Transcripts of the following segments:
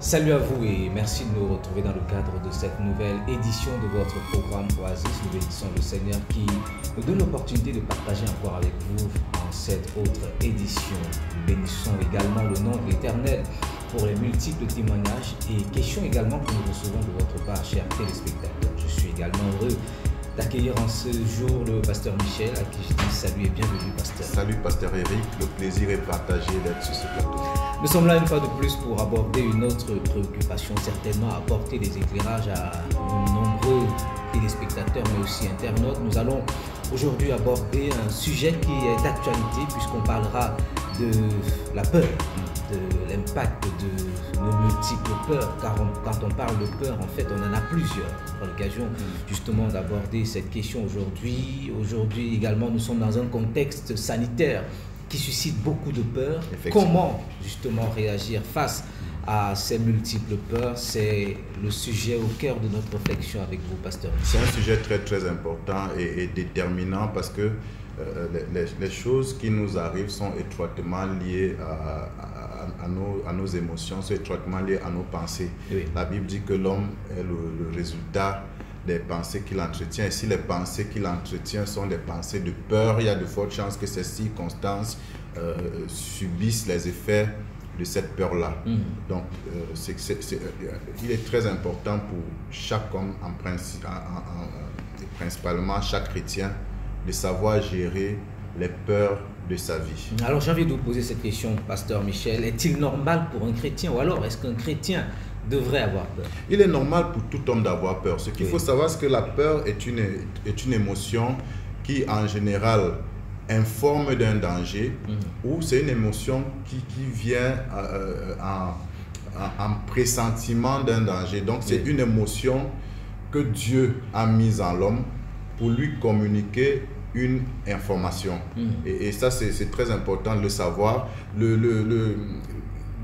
Salut à vous et merci de nous retrouver dans le cadre de cette nouvelle édition de votre programme Oasis. Nous bénissons le Seigneur qui nous donne l'opportunité de partager encore avec vous en cette autre édition. Nous bénissons également le nom de l'Éternel pour les multiples témoignages et questions également que nous recevons de votre part, chers téléspectateurs. Je suis également heureux d'accueillir en ce jour le pasteur Michel, à qui je dis salut et bienvenue, pasteur. Salut, pasteur Eric. Le plaisir est partagé d'être sur ce plateau. Nous sommes là une fois de plus pour aborder une autre préoccupation, certainement apporter des éclairages à de nombreux téléspectateurs, mais aussi internautes. Nous allons aujourd'hui aborder un sujet qui est d'actualité, puisqu'on parlera de la peur, de l'impact de nos multiples peurs, car quand on parle de peur, en fait, on en a plusieurs. On a l'occasion justement d'aborder cette question aujourd'hui. Aujourd'hui également, nous sommes dans un contexte sanitaire qui suscite beaucoup de peur. Comment justement réagir face à ces multiples peurs? C'est le sujet au cœur de notre réflexion avec vous, pasteur. C'est un sujet très important et déterminant parce que les choses qui nous arrivent sont étroitement liées à nos émotions, sont étroitement liées à nos pensées. Oui. La Bible dit que l'homme est le résultat des pensées qu'il entretient. Et si les pensées qu'il entretient sont des pensées de peur, il y a de fortes chances que ces circonstances subissent les effets de cette peur-là. Donc, il est très important pour chaque homme, principalement chaque chrétien, de savoir gérer les peurs de sa vie. Alors, j'ai envie de vous poser cette question, pasteur Michel. Est-il normal pour un chrétien, ou alors est-ce qu'un chrétien devrait avoir peur? Il est normal pour tout homme d'avoir peur. Ce qu'il faut savoir, c'est que la peur est une émotion qui, en général, informe d'un danger, ou c'est une émotion qui vient en pressentiment d'un danger. Donc, c'est une émotion que Dieu a mise en l'homme pour lui communiquer une information. Et ça, c'est très important de le savoir.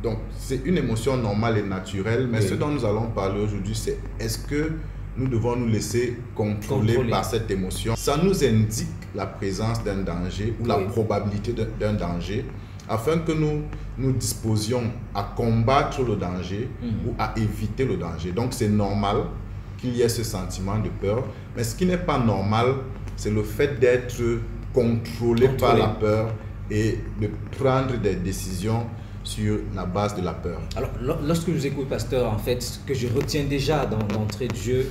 Donc, c'est une émotion normale et naturelle, mais ce dont nous allons parler aujourd'hui, c'est est-ce que nous devons nous laisser contrôler par cette émotion? Ça nous indique la présence d'un danger ou la probabilité d'un danger, afin que nous disposions à combattre le danger ou à éviter le danger. Donc, c'est normal qu'il y ait ce sentiment de peur, mais ce qui n'est pas normal, c'est le fait d'être contrôlé par la peur et de prendre des décisions sur la base de la peur. Alors, lorsque je vous écoute, pasteur, en fait, ce que je retiens déjà dans l'entrée de jeu,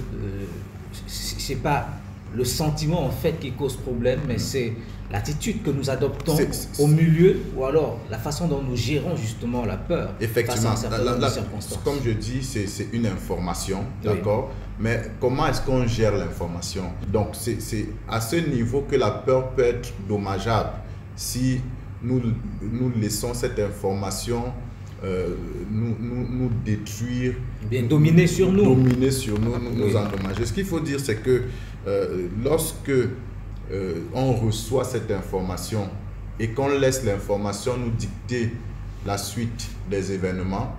c'est pas le sentiment en fait qui cause problème, mais c'est l'attitude que nous adoptons au milieu, ou alors la façon dont nous gérons justement la peur. Effectivement, face à un certain nombre de circonstances. Comme je dis, c'est une information, d'accord? Mais comment est-ce qu'on gère l'information? Donc, c'est à ce niveau que la peur peut être dommageable si nous laissons cette information nous détruire, dominer sur nous, nous endommager. Ce qu'il faut dire, c'est que lorsque on reçoit cette information et qu'on laisse l'information nous dicter la suite des événements,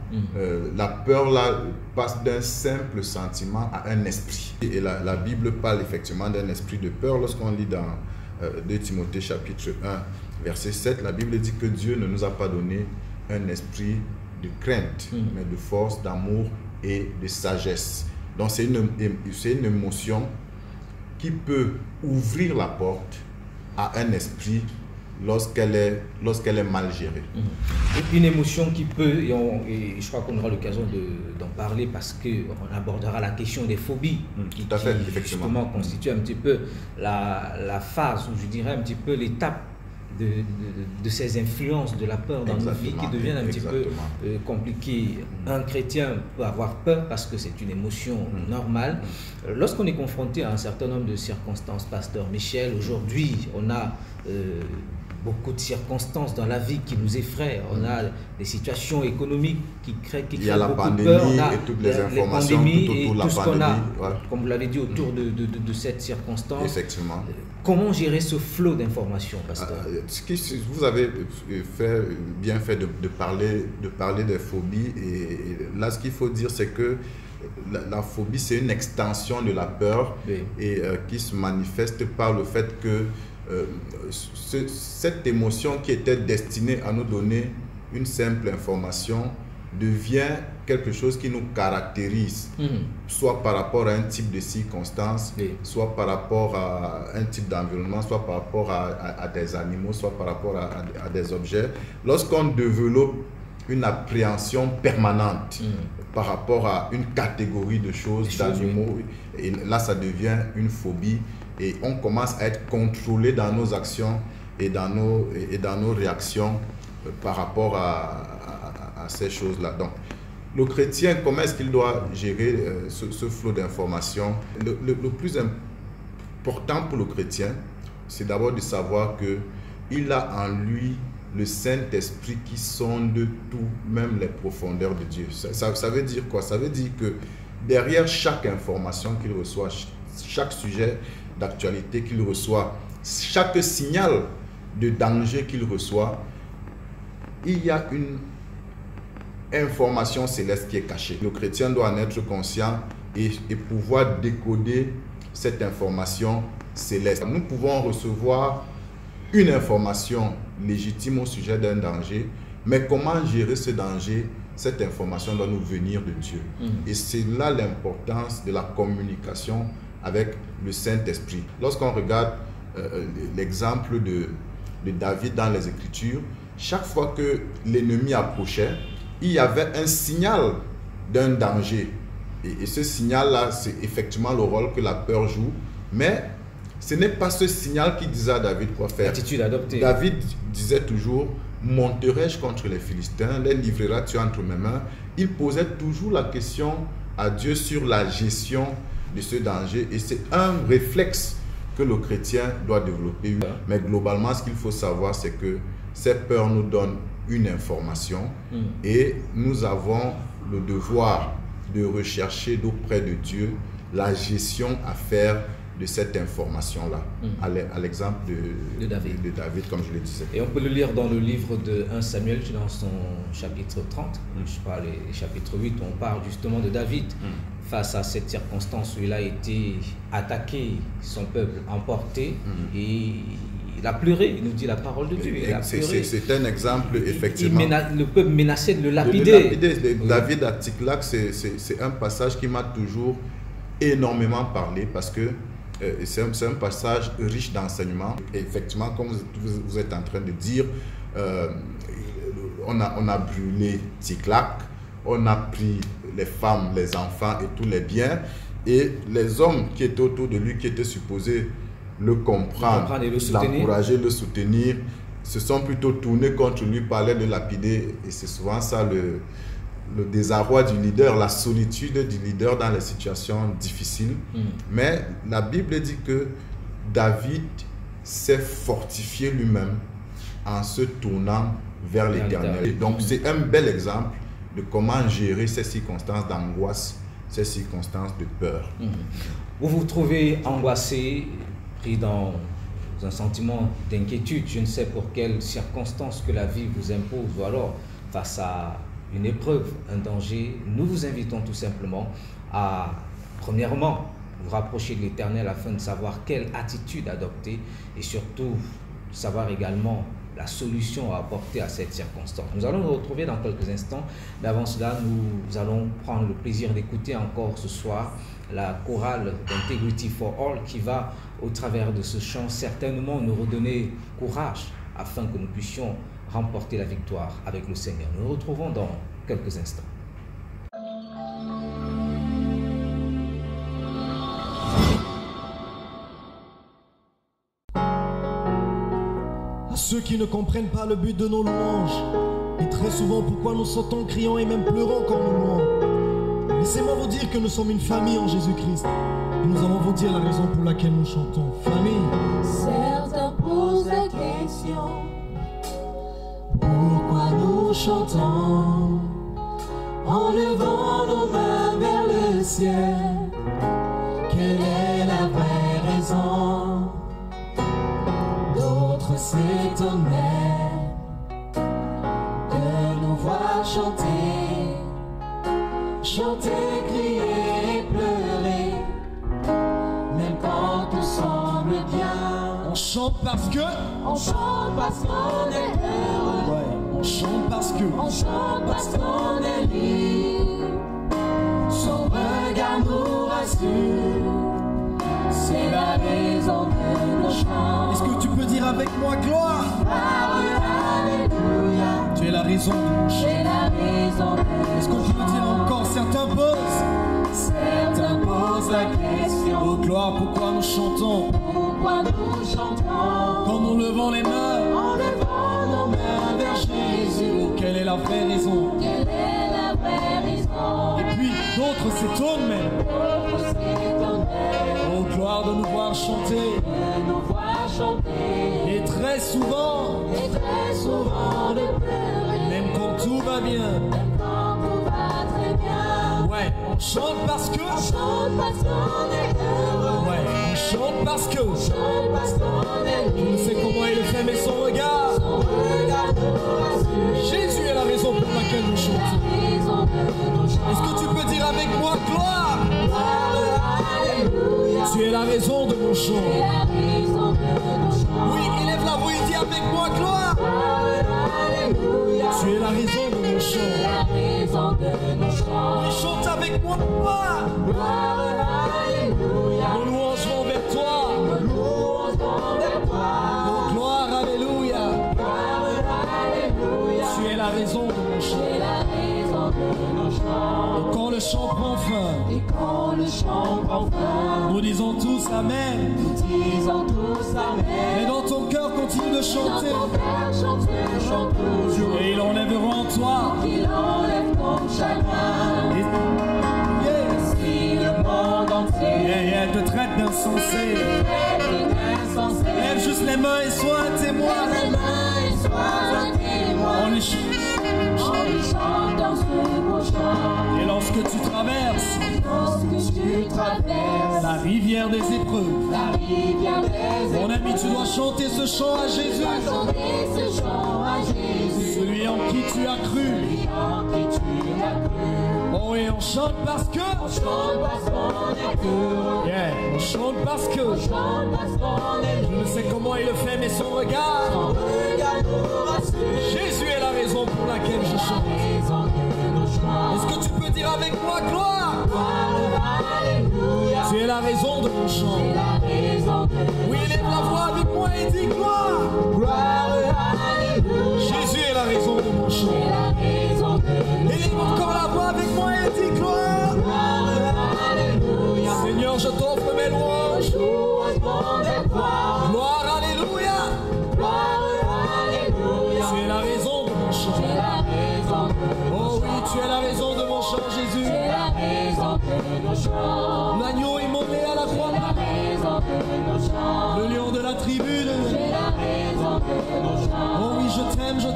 la peur là passe d'un simple sentiment à un esprit. Et la Bible parle effectivement d'un esprit de peur. Lorsqu'on lit dans 2 Timothée chapitre 1, verset 7, la Bible dit que Dieu ne nous a pas donné un esprit de crainte, mais de force, d'amour et de sagesse. Donc c'est une émotion qui peut ouvrir la porte à un esprit lorsqu'elle est mal gérée. Une émotion qui peut, et je crois qu'on aura l'occasion d'en parler parce qu'on abordera la question des phobies, qui justement constitue un petit peu la phase, ou je dirais un petit peu l'étape de ces influences de la peur dans nos vies qui deviennent un petit peu compliquées. Un chrétien peut avoir peur parce que c'est une émotion normale. Lorsqu'on est confronté à un certain nombre de circonstances, pasteur Michel, aujourd'hui on a beaucoup de circonstances dans la vie qui nous effraient. On a des situations économiques qui créent beaucoup de peur. On a et toutes les informations pandémies tout autour et de tout ce qu'on a, comme vous l'avez dit, autour de cette circonstance. Effectivement. Comment gérer ce flot d'informations, pasteur? Vous avez bien fait de parler des phobies. Et là, ce qu'il faut dire, c'est que la phobie, c'est une extension de la peur et qui se manifeste par le fait que cette émotion qui était destinée à nous donner une simple information devient quelque chose qui nous caractérise, soit par rapport à un type de circonstance, soit par rapport à un type d'environnement, soit par rapport à des animaux, soit par rapport à des objets. Lorsqu'on développe une appréhension permanente par rapport à une catégorie de choses, d'animaux, et là ça devient une phobie et on commence à être contrôlé dans nos actions et dans nos réactions par rapport à ces choses-là. Donc, le chrétien, comment est-ce qu'il doit gérer ce flot d'informations? Le plus important pour le chrétien, c'est d'abord de savoir qu'il a en lui le Saint-Esprit qui sonde tout, même les profondeurs de Dieu. Ça veut dire quoi? Ça veut dire que derrière chaque information qu'il reçoit, chaque sujet d'actualité qu'il reçoit, chaque signal de danger qu'il reçoit, il y a une information céleste qui est cachée. Le chrétien doit en être conscient et pouvoir décoder cette information céleste. Nous pouvons recevoir une information légitime au sujet d'un danger, mais comment gérer ce danger? Cette information doit nous venir de Dieu. Et c'est là l'importance de la communication avec le Saint-Esprit. Lorsqu'on regarde l'exemple de David dans les Écritures, chaque fois que l'ennemi approchait, il y avait un signal d'un danger. Et ce signal-là, c'est effectivement le rôle que la peur joue. Mais ce n'est pas ce signal qui disait à David quoi faire. L'attitude adoptée. David disait toujours, monterai-je contre les Philistins, les livreras-tu entre mes mains? Il posait toujours la question à Dieu sur la gestion de ce danger. Et c'est un réflexe que le chrétien doit développer. Mais globalement, ce qu'il faut savoir, c'est que ces peurs nous donnent une information et nous avons le devoir de rechercher d'auprès de Dieu la gestion à faire de cette information-là, à l'exemple de David, comme je le disais. Et on peut le lire dans le livre de 1 Samuel, dans son chapitre 30, je parle du chapitre 8, où on parle justement de David. Face à cette circonstance où il a été attaqué, son peuple emporté, et il a pleuré, il nous dit la parole de Dieu. C'est un exemple, effectivement. Le peuple menaçait de le lapider. David à Tsiklag, c'est un passage qui m'a toujours énormément parlé parce que c'est un passage riche d'enseignements. Effectivement, comme vous êtes en train de dire, on a brûlé Tsiklag, on a pris les femmes, les enfants et tous les biens, et les hommes qui étaient autour de lui, qui étaient supposés le comprendre, l'encourager, le soutenir, se sont plutôt tournés contre lui, parlaient de lapider, et c'est souvent ça le désarroi du leader, la solitude du leader dans les situations difficiles. Mais la Bible dit que David s'est fortifié lui-même en se tournant vers l'Éternel. Donc c'est un bel exemple de comment gérer ces circonstances d'angoisse, ces circonstances de peur. Vous vous trouvez angoissé, pris dans un sentiment d'inquiétude, je ne sais pour quelles circonstances que la vie vous impose, ou alors face à une épreuve, un danger, nous vous invitons tout simplement à, premièrement, vous rapprocher de l'Éternel afin de savoir quelle attitude adopter et surtout savoir également la solution à apporter à cette circonstance. Nous allons nous retrouver dans quelques instants, mais avant cela, nous allons prendre le plaisir d'écouter encore ce soir la chorale d'Integrity for All qui va, au travers de ce chant, certainement nous redonner courage afin que nous puissions remporter la victoire avec le Seigneur. Nous nous retrouvons dans quelques instants. À ceux qui ne comprennent pas le but de nos louanges, et très souvent pourquoi nous sautons, crions et même pleurons quand nous louons, laissez-moi vous dire que nous sommes une famille en Jésus-Christ. Et nous allons vous dire la raison pour laquelle nous chantons. Famille. Certains posent la question, pourquoi nous chantons en levant nos mains vers le ciel? Quelle est la vraie raison? D'autres s'étonnaient de nous voir chanter, chanter, crier et pleurer, même quand tout semble bien. On chante parce que On chante parce qu'on est heureux. On chante parce que, on chante parce qu'on est libre. Son regard nous rassure, c'est la raison de nos chants. est-ce que tu peux dire avec moi gloire? Alléluia, Tu es la raison de mon chant. c'est la raison de Est-ce qu'on peut dire encore, certains posent? Certains posent la question, Oh gloire, pourquoi nous chantons? pourquoi nous chantons Quand nous levons les mains, en levant nos mains vers Jésus? oh, quelle est la vraie raison? Quelle est la vraie raison? Et puis d'autres s'étonnent même. D'autres s'étonnaient Oh gloire de nous voir chanter. de nous voir chanter, Et très souvent, et très souvent de pleurer, même quand tout va bien, même quand tout va très bien. ouais, on chante parce que, On chante parce qu'on est heureux, ouais, on chante parce que, on chante parce qu'on est je ne libre. sais comment il le fait, mais son regard, Son regard nous rassure, Jésus est la raison pour laquelle nous la chantons. raison de nos chants. Est-ce que tu peux dire avec moi gloire? Alléluia, Tu es la raison de mon c'est chant. la raison de nos chants. Oui, élève la voix et dis avec moi gloire. Alléluia, Tu es la raison de mon chant. la raison de nos chants. Oui, chante avec moi gloire. Alléluia, Nos louanges vont vers toi. nous louons vers toi. Oh gloire, alléluia. Alléluia, Tu es la raison de mon chant. c'est la raison de nos chants. Et quand le chant prend fin, Et quand le chant prend fin, nous disons tous Amen. nous disons tous Et Amen. dans ton cœur, continue de Dans chanter. ton cœur chante toujours, Et il enlèvera en toi. qu'il enlève ton chagrin. Et- yeah. Si le monde entier Yeah, te traite d'insensé. est insensé, Lève juste les mains et sois un témoin. lève les mains et sois un témoin. On les chante. En lui chantant ce beau chant, Et lorsque tu traverses lorsque tu traverses la rivière des épreuves, la rivière des mon ami, tu dois chanter ce chant à Jésus. dois chanter ce chant à Jésus, Celui en qui tu as cru. celui en qui tu as cru. Oh, et on chante parce que. On chante parce qu'on est heureux, Yeah, on chante parce que. on chante parce qu'on est Je libre. ne sais comment il le fait, mais son regard. Son regard nous rassure, Jésus est la raison pour laquelle je chante. raison de nos chants. Est-ce que tu peux dire avec moi gloire? Alléluia, Tu es la raison de mon chant. c'est la raison de nos Oui, lève la voix avec moi et dis gloire. gloire. Alléluia, Jésus est la raison de mon chant. c'est la raison de nos Et lève encore la voix avec moi et dis gloire. Alléluia, Seigneur, je t'offre mes louanges. louange vont vers toi. Gloire, alléluia. Alléluia, Tu es la raison de mon chant. c'est la raison de nos Oh oui, tu es la raison de mon chant, Jésus. c'est la raison de nos chants. L'agneau immolé à la croix. La raison de nos chants, Le lion de la tribu de... c'est la raison de nos chants. Oh oui, je t'aime, Jésus.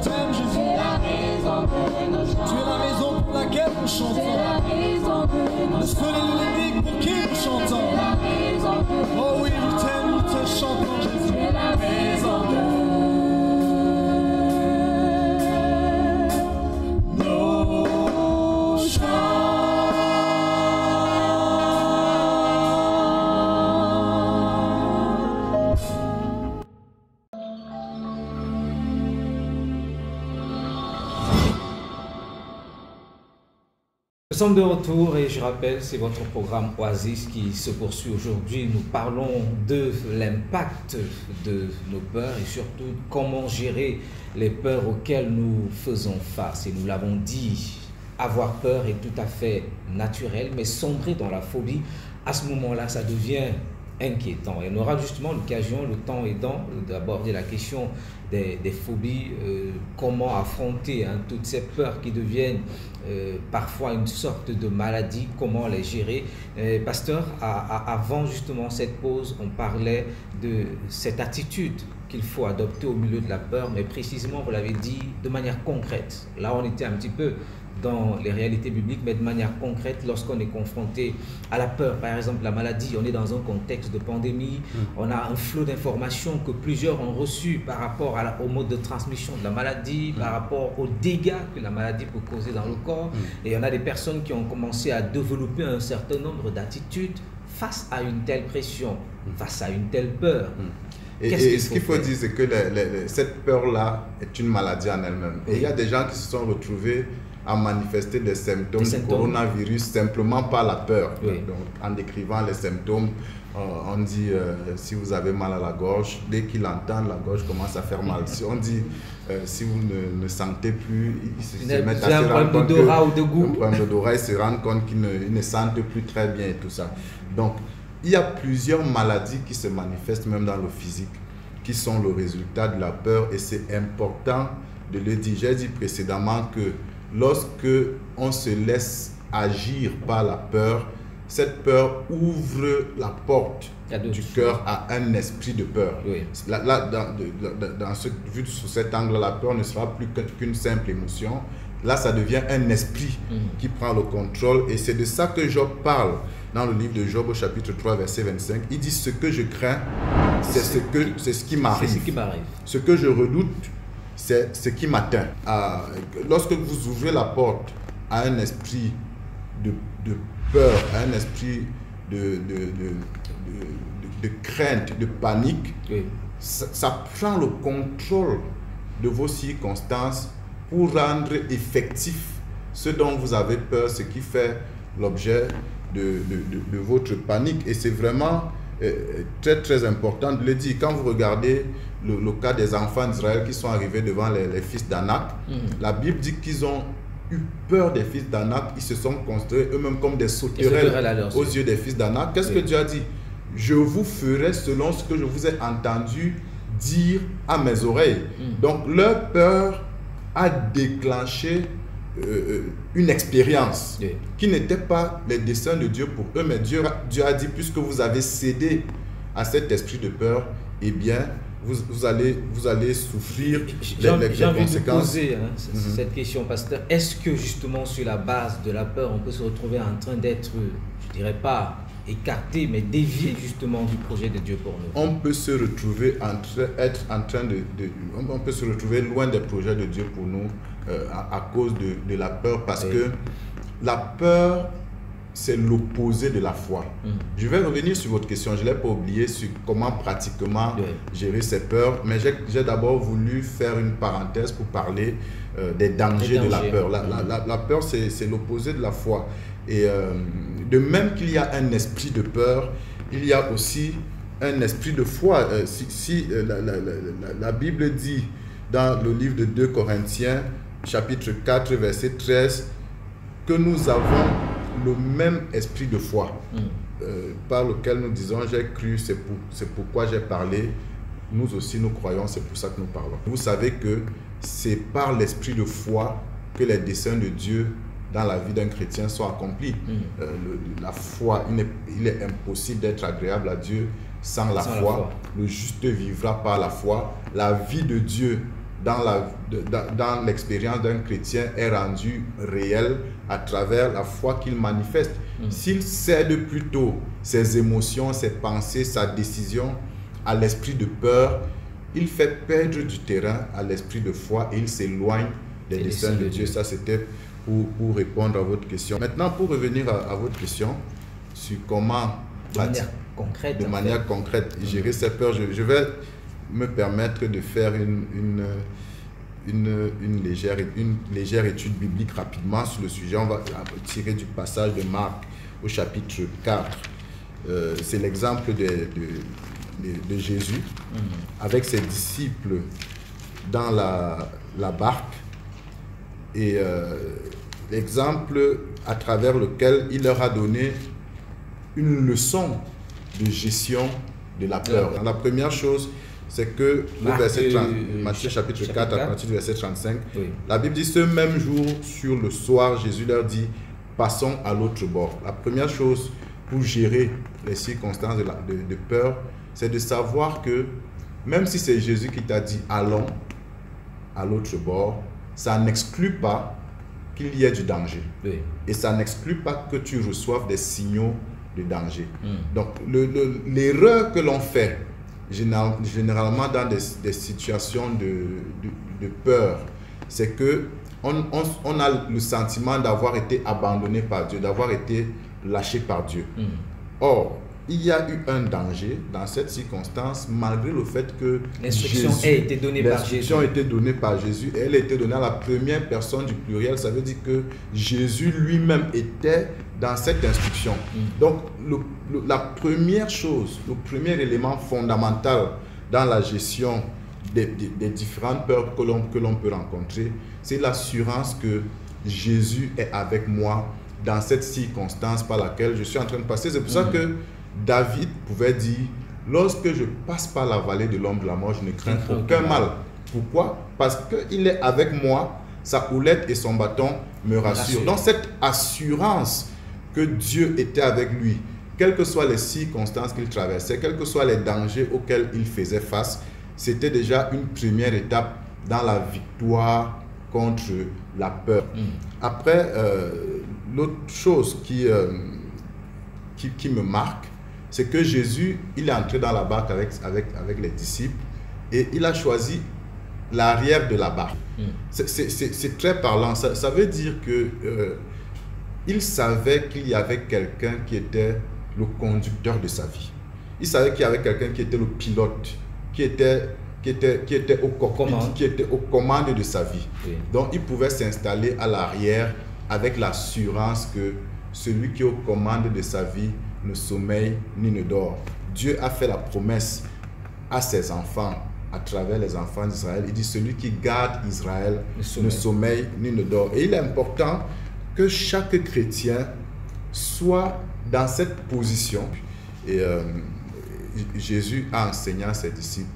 C'est la raison de nos chants. Tu es la raison pour laquelle nous C'est chantons. la raison de nos Le seul et l'unique pour qui nous chantons. la raison de Oh oui, je t'aime, nous te chantons, Jésus. c'est la raison de Nos chants. Nous sommes de retour et je rappelle, c'est votre programme Oasis qui se poursuit aujourd'hui. Nous parlons de l'impact de nos peurs et surtout comment gérer les peurs auxquelles nous faisons face. Et nous l'avons dit, avoir peur est tout à fait naturel, mais sombrer dans la phobie, à ce moment-là, ça devient inquiétant. Et on aura justement l'occasion, le temps aidant, d'aborder la question des phobies, comment affronter toutes ces peurs qui deviennent parfois une sorte de maladie, comment les gérer. Pasteur, avant justement cette pause, on parlait de cette attitude qu'il faut adopter au milieu de la peur, mais précisément, vous l'avez dit, de manière concrète. Là, on était un petit peu dans les réalités bibliques, mais de manière concrète, lorsqu'on est confronté à la peur, par exemple la maladie, on est dans un contexte de pandémie, on a un flot d'informations que plusieurs ont reçu par rapport au mode de transmission de la maladie, par rapport aux dégâts que la maladie peut causer dans le corps, et on a des personnes qui ont commencé à développer un certain nombre d'attitudes face à une telle pression, face à une telle peur. Et ce qu'il faut dire, c'est que cette peur-là est une maladie en elle-même. Et il y a des gens qui se sont retrouvés à manifester des symptômes du coronavirus simplement par la peur. Oui. Donc, en décrivant les symptômes, on dit si vous avez mal à la gorge, dès qu'ils l'entendent, la gorge commence à faire mal. Si on dit si vous ne sentez plus, ils se mettent à se rendre compte un problème d'odorat, ils se rendent compte qu'ils ne sentent plus très bien et tout ça. Donc, il y a plusieurs maladies qui se manifestent même dans le physique, qui sont le résultat de la peur, et c'est important de le dire. J'ai dit précédemment que lorsque on se laisse agir par la peur, cette peur ouvre la porte du cœur à un esprit de peur. Oui. Là, vu sous cet angle, la peur ne sera plus qu'une simple émotion. Là, ça devient un esprit qui prend le contrôle, et c'est de ça que Job parle dans le livre de Job au chapitre 3, verset 25. Il dit: ce que je crains, c'est ce qui m'arrive. Ce que je redoute, c'est ce qui m'atteint. Lorsque vous ouvrez la porte à un esprit de peur, à un esprit de crainte, de panique, oui, ça prend le contrôle de vos circonstances pour rendre effectif ce dont vous avez peur, ce qui fait l'objet de votre panique. Et c'est vraiment très très important de le dire. Quand vous regardez le cas des enfants d'Israël qui sont arrivés devant les fils d'Anak, la Bible dit qu'ils ont eu peur des fils d'Anak, ils se sont construits eux-mêmes comme des sauterelles aux yeux des fils d'Anak. Qu'est-ce que Dieu a dit? Je vous ferai selon ce que je vous ai entendu dire à mes oreilles. Donc leur peur a déclenché une expérience qui n'était pas les desseins de Dieu pour eux, mais Dieu a dit: puisque vous avez cédé à cet esprit de peur, eh bien vous allez souffrir les conséquences. J'ai envie de poser cette question, pasteur. Est-ce que justement sur la base de la peur, on peut se retrouver en train d'être, je dirais pas écarté, mais dévié justement du projet de Dieu pour nous? On peut se retrouver on peut se retrouver loin des projets de Dieu pour nous à cause de la peur, parce que la peur, c'est l'opposé de la foi. Je vais revenir sur votre question, je ne l'ai pas oublié, sur comment pratiquement gérer ces peurs, mais j'ai d'abord voulu faire une parenthèse pour parler des dangers de la peur. La peur, c'est l'opposé de la foi. Et de même qu'il y a un esprit de peur, il y a aussi un esprit de foi. La Bible dit dans le livre de 2 Corinthiens, chapitre 4, verset 13, que nous avons le même esprit de foi par lequel nous disons: j'ai cru, c'est pourquoi j'ai parlé. Nous aussi nous croyons, c'est pour ça que nous parlons. Vous savez que c'est par l'esprit de foi que les desseins de Dieu dans la vie d'un chrétien sont accomplis. La foi, il est impossible d'être agréable à Dieu sans la foi. Le juste vivra par la foi. La vie de Dieu dans l'expérience d'un chrétien est rendue réelle à travers la foi qu'il manifeste. S'il cède plutôt ses émotions, ses pensées, sa décision à l'esprit de peur, il fait perdre du terrain à l'esprit de foi et il s'éloigne des desseins de Dieu. Ça, c'était pour répondre à votre question. Maintenant, pour revenir à votre question sur comment de manière concrète gérer ces peurs, je vais me permettre de faire une légère étude biblique rapidement sur le sujet. On va tirer du passage de Marc au chapitre 4. C'est l'exemple de Jésus avec ses disciples dans la barque, et l'exemple à travers lequel il leur a donné une leçon de gestion de la peur. La première chose, c'est que le verset Matthieu chapitre 4 à partir du verset 35, la Bible dit: ce même jour, sur le soir, Jésus leur dit: passons à l'autre bord. La première chose pour gérer les circonstances de peur, c'est de savoir que même si c'est Jésus qui t'a dit allons à l'autre bord, ça n'exclut pas qu'il y ait du danger. Et ça n'exclut pas que tu reçoives des signaux de danger. Donc l'erreur que l'on fait généralement dans des situations de peur, c'est que on a le sentiment d'avoir été abandonné par Dieu, d'avoir été lâché par Dieu. Or, il y a eu un danger dans cette circonstance, malgré le fait que l'instruction a été donnée par Jésus. L'instruction a été donnée par Jésus et elle a été donnée à la première personne du pluriel. Ça veut dire que Jésus lui-même était dans cette instruction. Donc, la première chose, le premier élément fondamental dans la gestion des différentes peurs que l'on peut rencontrer, c'est l'assurance que Jésus est avec moi dans cette circonstance par laquelle je suis en train de passer. C'est pour ça que David pouvait dire, lorsque je passe par la vallée de l'ombre de la mort, je ne crains aucun mal. Pourquoi? Parce qu'il est avec moi, sa houlette et son bâton me rassurent. Donc cette assurance que Dieu était avec lui, quelles que soient les circonstances qu'il traversait, quels que soient les dangers auxquels il faisait face, c'était déjà une première étape dans la victoire contre la peur. Après, l'autre chose qui me marque, c'est que Jésus, il est entré dans la barque avec les disciples et il a choisi l'arrière de la barque. C'est très parlant. Ça veut dire que il savait qu'il y avait quelqu'un qui était le conducteur de sa vie. Il savait qu'il y avait quelqu'un qui était le pilote, qui était au cockpit, qui était aux commandes de sa vie. Oui. Donc, il pouvait s'installer à l'arrière avec l'assurance que celui qui est aux commandes de sa vie ne sommeille ni ne dort. Dieu a fait la promesse à ses enfants, à travers les enfants d'Israël. Il dit, celui qui garde Israël ne sommeille ni ne dort. Et il est important que chaque chrétien soit dans cette position. Et Jésus a enseigné à ses disciples,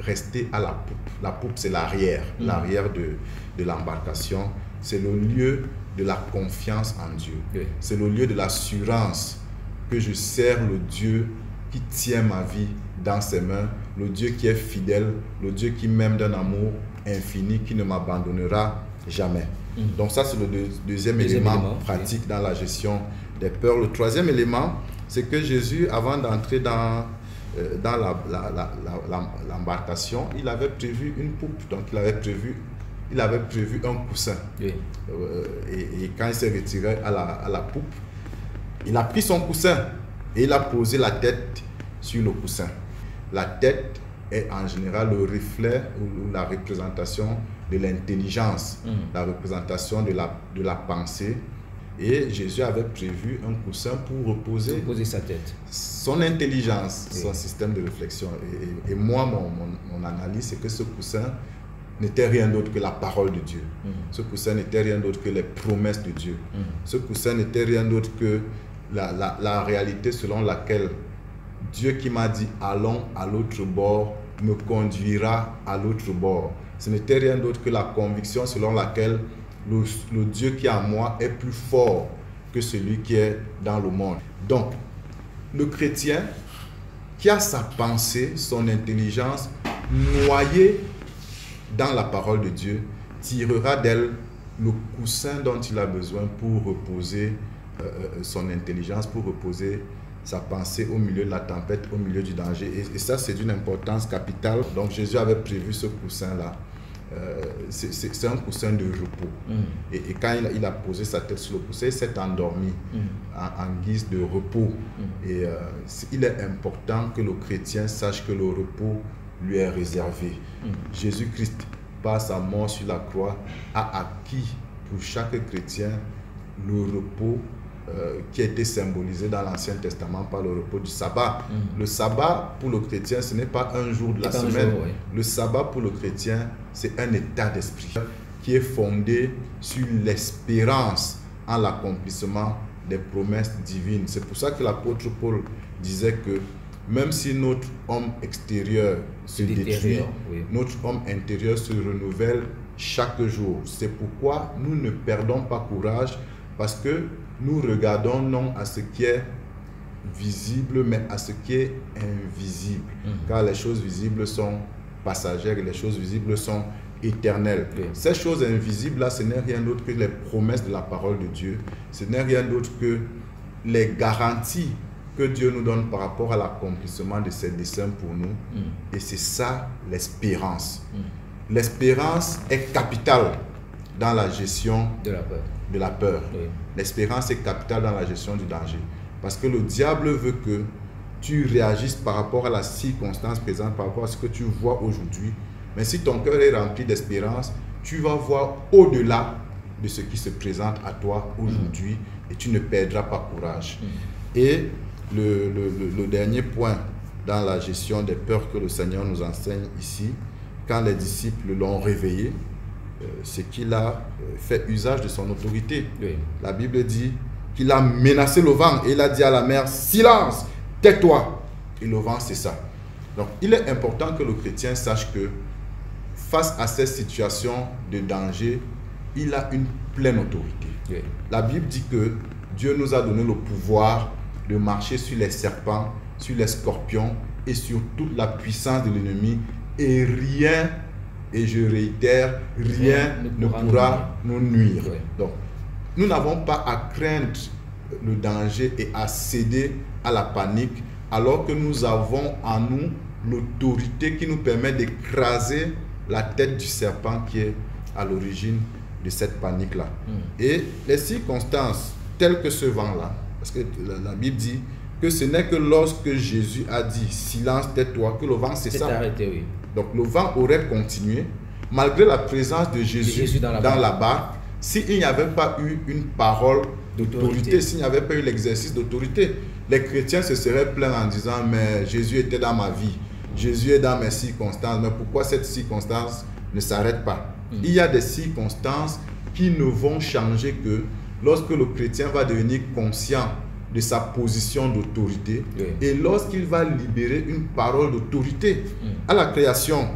restez à la poupe. La poupe, c'est l'arrière, l'arrière de l'embarcation. C'est le lieu de la confiance en Dieu. Oui. C'est le lieu de l'assurance que je sers le Dieu qui tient ma vie dans ses mains, le Dieu qui est fidèle, le Dieu qui m'aime d'un amour infini, qui ne m'abandonnera jamais. Donc ça, c'est le deuxième élément pratique dans la gestion des peurs. Le troisième élément, c'est que Jésus, avant d'entrer dans l'embarcation, il avait prévu une poupe. Donc il avait prévu un coussin. Oui. Et quand il s'est retiré à la poupe, il a pris son coussin et il a posé la tête sur le coussin. La tête est en général le reflet ou la représentation de l'intelligence, la représentation de la pensée. Et Jésus avait prévu un coussin pour reposer sa tête, son intelligence, son système de réflexion. Et moi, mon analyse, c'est que ce coussin n'était rien d'autre que la parole de Dieu. Ce coussin n'était rien d'autre que les promesses de Dieu. Ce coussin n'était rien d'autre que la réalité selon laquelle Dieu qui m'a dit « allons à l'autre bord » me conduira à l'autre bord. Ce n'était rien d'autre que la conviction selon laquelle le Dieu qui est en moi est plus fort que celui qui est dans le monde. Donc, le chrétien qui a sa pensée, son intelligence noyée dans la parole de Dieu, tirera d'elle le coussin dont il a besoin pour reposer son intelligence, pour reposer sa pensée au milieu de la tempête, au milieu du danger. Et ça, c'est d'une importance capitale. Donc, Jésus avait prévu ce coussin-là. C'est un coussin de repos. Et quand il a posé sa tête sur le coussin, il s'est endormi en guise de repos. Et il est important que le chrétien sache que le repos lui est réservé. Jésus-Christ, par sa mort sur la croix, a acquis pour chaque chrétien le repos qui a été symbolisé dans l'Ancien Testament par le repos du sabbat. Le sabbat, pour le chrétien, ce n'est pas un jour de la semaine. Le sabbat, pour le chrétien, c'est un état d'esprit qui est fondé sur l'espérance en l'accomplissement des promesses divines. C'est pour ça que l'apôtre Paul disait que même si notre homme extérieur se détruit, notre homme intérieur se renouvelle chaque jour. C'est pourquoi nous ne perdons pas courage, parce que nous regardons non à ce qui est visible, mais à ce qui est invisible. Car les choses visibles sont passagères et les choses visibles sont éternelles. Ces choses invisibles-là, ce n'est rien d'autre que les promesses de la parole de Dieu. Ce n'est rien d'autre que les garanties que Dieu nous donne par rapport à l'accomplissement de ses desseins pour nous. Et c'est ça l'espérance. L'espérance est capitale dans la gestion de la peur. L'espérance est capitale dans la gestion du danger. Parce que le diable veut que tu réagisses par rapport à la circonstance présente, par rapport à ce que tu vois aujourd'hui. Mais si ton cœur est rempli d'espérance, tu vas voir au-delà de ce qui se présente à toi aujourd'hui et tu ne perdras pas courage. Et le dernier point dans la gestion des peurs que le Seigneur nous enseigne ici, quand les disciples l'ont réveillé, c'est qu'il a fait usage de son autorité. Oui. La Bible dit qu'il a menacé le vent et il a dit à la mer, silence, tais-toi. Et le vent cessa. Donc il est important que le chrétien sache que face à ces situations de danger, il a une pleine autorité. Oui. La Bible dit que Dieu nous a donné le pouvoir de marcher sur les serpents, sur les scorpions et sur toute la puissance de l'ennemi, et rien, et je réitère, rien ne pourra nous nuire. Oui. Donc, nous n'avons pas à craindre le danger et à céder à la panique, alors que nous avons en nous l'autorité qui nous permet d'écraser la tête du serpent qui est à l'origine de cette panique-là. Et les circonstances telles que ce vent-là, parce que la Bible dit que ce n'est que lorsque Jésus a dit « silence, tais-toi » que le vent cessa. Arrêté, oui. Donc le vent aurait continué, malgré la présence de Jésus dans la barque, s'il n'y avait pas eu une parole d'autorité, s'il n'y avait pas eu l'exercice d'autorité. Les chrétiens se seraient plaints en disant « mais Jésus était dans ma vie, Jésus est dans mes circonstances, mais pourquoi cette circonstance ne s'arrête pas ?» Il y a des circonstances qui ne vont changer que lorsque le chrétien va devenir conscient de sa position d'autorité, et lorsqu'il va libérer une parole d'autorité. À la création,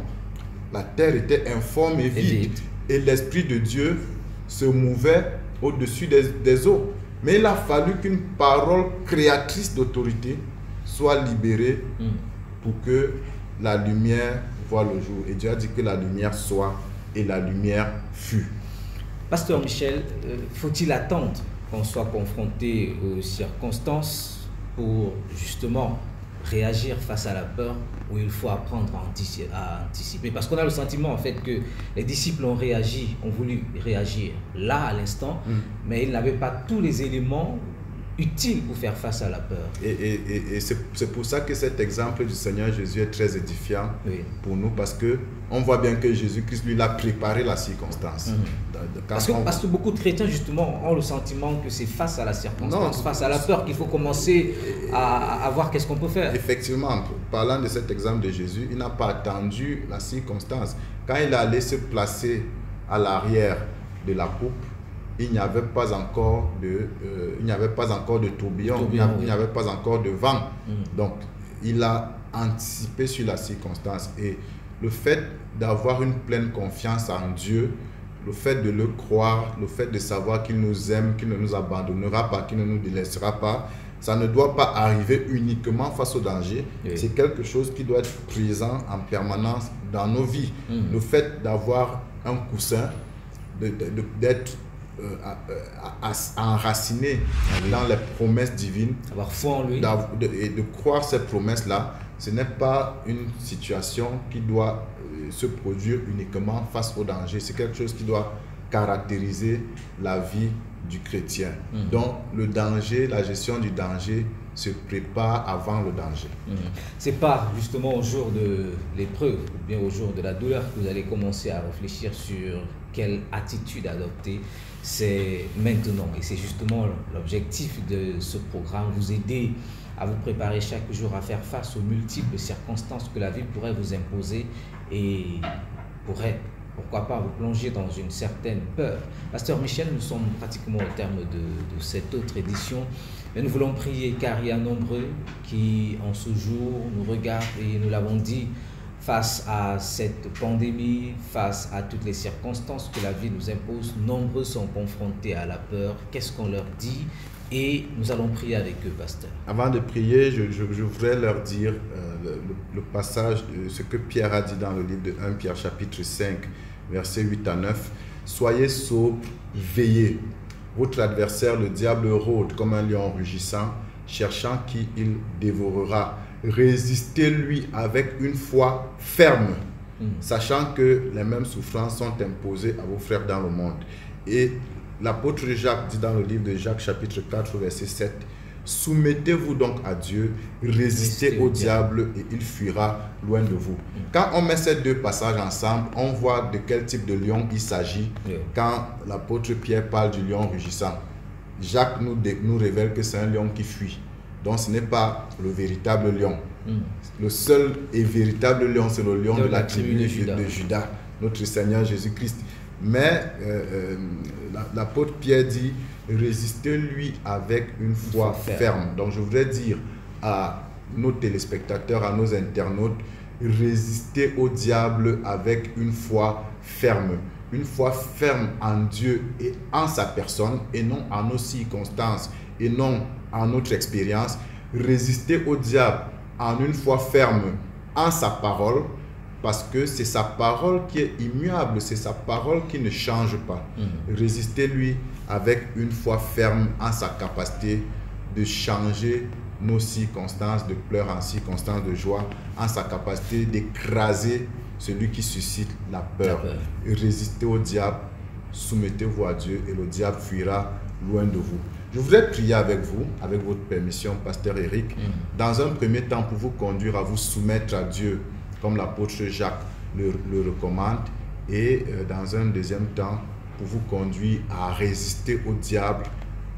la terre était informe et vide, et l'Esprit de Dieu se mouvait au-dessus des eaux. Mais il a fallu qu'une parole créatrice d'autorité soit libérée pour que la lumière voie le jour. Et Dieu a dit que la lumière soit, et la lumière fut. Pasteur Michel, faut-il attendre qu'on soit confronté aux circonstances pour justement réagir face à la peur, ou il faut apprendre à anticiper? Parce qu'on a le sentiment en fait que les disciples ont réagi, ont voulu réagir là à l'instant, mais ils n'avaient pas tous les éléments utiles pour faire face à la peur. Et c'est pour ça que cet exemple du Seigneur Jésus est très édifiant pour nous, parce que on voit bien que Jésus-Christ, lui, il a préparé la circonstance. Parce que beaucoup de chrétiens, justement, ont le sentiment que c'est face à la circonstance, face à la peur, qu'il faut commencer à voir qu'est-ce qu'on peut faire. Effectivement, parlant de cet exemple de Jésus, il n'a pas attendu la circonstance. Quand il allait se placer à l'arrière de la poupe, il n'y avait pas encore de tourbillon, il n'y avait pas encore de vent. Donc, il a anticipé sur la circonstance. Et le fait d'avoir une pleine confiance en Dieu, le fait de le croire, le fait de savoir qu'il nous aime, qu'il ne nous abandonnera pas, qu'il ne nous délaissera pas, ça ne doit pas arriver uniquement face au danger. C'est quelque chose qui doit être présent en permanence dans nos vies. Le fait d'avoir un coussin, d'être enraciné dans les promesses divines, avoir foi en lui, et de croire ces promesses-là, ce n'est pas une situation qui doit se produire uniquement face au danger. C'est quelque chose qui doit caractériser la vie du chrétien. Donc le danger, la gestion du danger se prépare avant le danger. C'est pas justement au jour de l'épreuve ou bien au jour de la douleur que vous allez commencer à réfléchir sur quelle attitude adopter. C'est maintenant, et c'est justement l'objectif de ce programme, vous aider à vous préparer chaque jour à faire face aux multiples circonstances que la vie pourrait vous imposer et pourrait, pourquoi pas, vous plonger dans une certaine peur. Pasteur Michel, nous sommes pratiquement au terme de cette autre édition, mais nous voulons prier car il y a nombreux qui en ce jour nous regardent, et nous l'avons dit, face à cette pandémie, face à toutes les circonstances que la vie nous impose, nombreux sont confrontés à la peur. Qu'est-ce qu'on leur dit? Et nous allons prier avec eux, pasteur. Avant de prier, je voudrais leur dire le passage de ce que Pierre a dit dans le livre de 1 Pierre chapitre 5, versets 8 à 9. Soyez sobres, veillez. Votre adversaire, le diable, rôde comme un lion rugissant, cherchant qui il dévorera. Résistez-lui avec une foi ferme, sachant que les mêmes souffrances sont imposées à vos frères dans le monde. Et l'apôtre Jacques dit dans le livre de Jacques chapitre 4 verset 7, Soumettez-vous donc à Dieu, résistez au diable et il fuira loin de vous. Quand on met ces deux passages ensemble, on voit de quel type de lion il s'agit. Quand l'apôtre Pierre parle du lion rugissant, Jacques nous révèle que c'est un lion qui fuit. Donc ce n'est pas le véritable lion. Le seul et véritable lion, c'est le lion de la tribu de Juda, notre Seigneur Jésus-Christ. Mais l'apôtre Pierre dit, résistez-lui avec une foi ferme. Donc je voudrais dire à nos téléspectateurs, à nos internautes, résistez au diable avec une foi ferme. Une foi ferme en Dieu et en sa personne et non en nos circonstances et non en notre expérience. Résistez au diable en une foi ferme en sa parole, parce que c'est sa parole qui est immuable, c'est sa parole qui ne change pas. Résistez-lui avec une foi ferme en sa capacité de changer nos circonstances de pleurs en circonstances de joie, en sa capacité d'écraser celui qui suscite la peur. Résistez au diable, soumettez-vous à Dieu et le diable fuira loin de vous. Je voudrais prier avec vous, avec votre permission, Pasteur Eric, dans un premier temps pour vous conduire à vous soumettre à Dieu, comme l'apôtre Jacques le recommande, et dans un deuxième temps pour vous conduire à résister au diable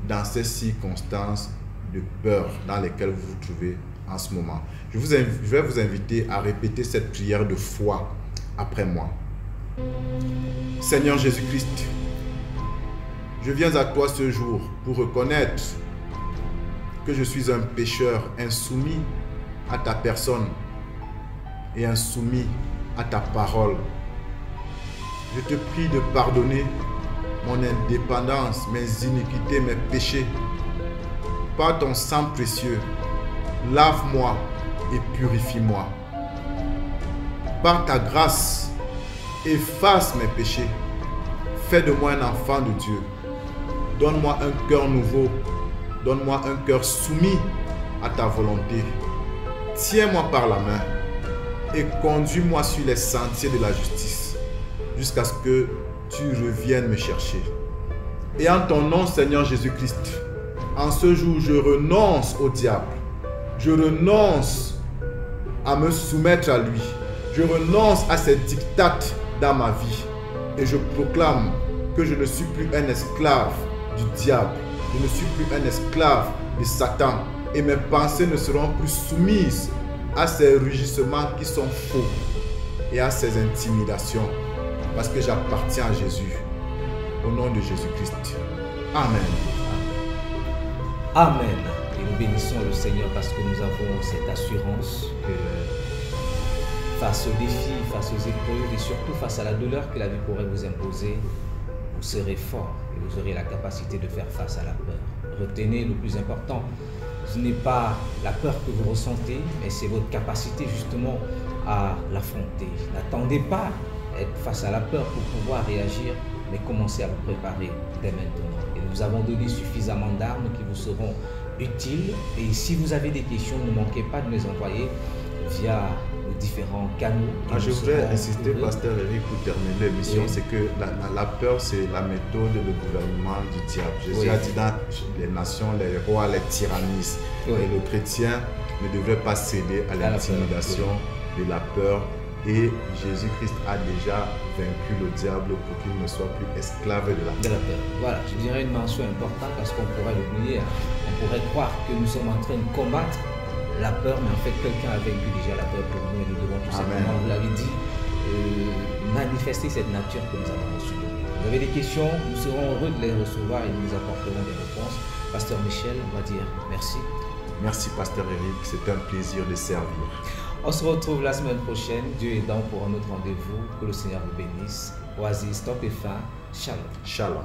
dans ces circonstances de peur dans lesquelles vous vous trouvez en ce moment. Je vais vous inviter à répéter cette prière de foi après moi. Seigneur Jésus-Christ, je viens à toi ce jour pour reconnaître que je suis un pécheur insoumis à ta personne et insoumis à ta parole. Je te prie de pardonner mon indépendance, mes iniquités, mes péchés. Par ton sang précieux, lave-moi et purifie-moi. Par ta grâce, efface mes péchés. Fais de moi un enfant de Dieu. Donne-moi un cœur nouveau. Donne-moi un cœur soumis à ta volonté. Tiens-moi par la main et conduis-moi sur les sentiers de la justice jusqu'à ce que tu reviennes me chercher. Et en ton nom, Seigneur Jésus-Christ, en ce jour, je renonce au diable. Je renonce à me soumettre à lui. Je renonce à ses dictates dans ma vie. Et je proclame que je ne suis plus un esclave du diable. Je ne suis plus un esclave de Satan. Et mes pensées ne seront plus soumises à ces rugissements qui sont faux et à ces intimidations. Parce que j'appartiens à Jésus. Au nom de Jésus-Christ. Amen. Amen. Et nous bénissons le Seigneur parce que nous avons cette assurance que face aux défis, face aux épreuves et surtout face à la douleur que la vie pourrait vous imposer, vous serez fort et vous aurez la capacité de faire face à la peur. Retenez le plus important, ce n'est pas la peur que vous ressentez, mais c'est votre capacité justement à l'affronter. N'attendez pas être face à la peur pour pouvoir réagir, mais commencez à vous préparer dès maintenant. Et nous avons donné suffisamment d'armes qui vous seront utiles. Et si vous avez des questions, ne manquez pas de les envoyer via les différents canaux. Je voudrais insister, Pasteur Eric, pour terminer l'émission, c'est que la peur, c'est la méthode de gouvernement du diable. Jésus a dit dans les nations, les rois les tyrannisent. Et le chrétien ne devrait pas céder à l'intimidation de la peur. Et Jésus-Christ a déjà vaincu le diable pour qu'il ne soit plus esclave de la peur. Voilà, je dirais une mention importante parce qu'on pourrait l'oublier. On pourrait croire que nous sommes en train de combattre la peur, mais en fait, quelqu'un a vaincu déjà la peur pour nous et nous devons tout simplement, vous l'avez dit, manifester cette nature que nous avons reçue. Vous avez des questions, nous serons heureux de les recevoir et nous vous apporterons des réponses. Pasteur Michel, on va dire merci. Merci, Pasteur Eric, c'est un plaisir de servir. On se retrouve la semaine prochaine, Dieu aidant, pour un autre rendez-vous. Que le Seigneur vous bénisse. Oasis, top et fin. Shalom. Shalom.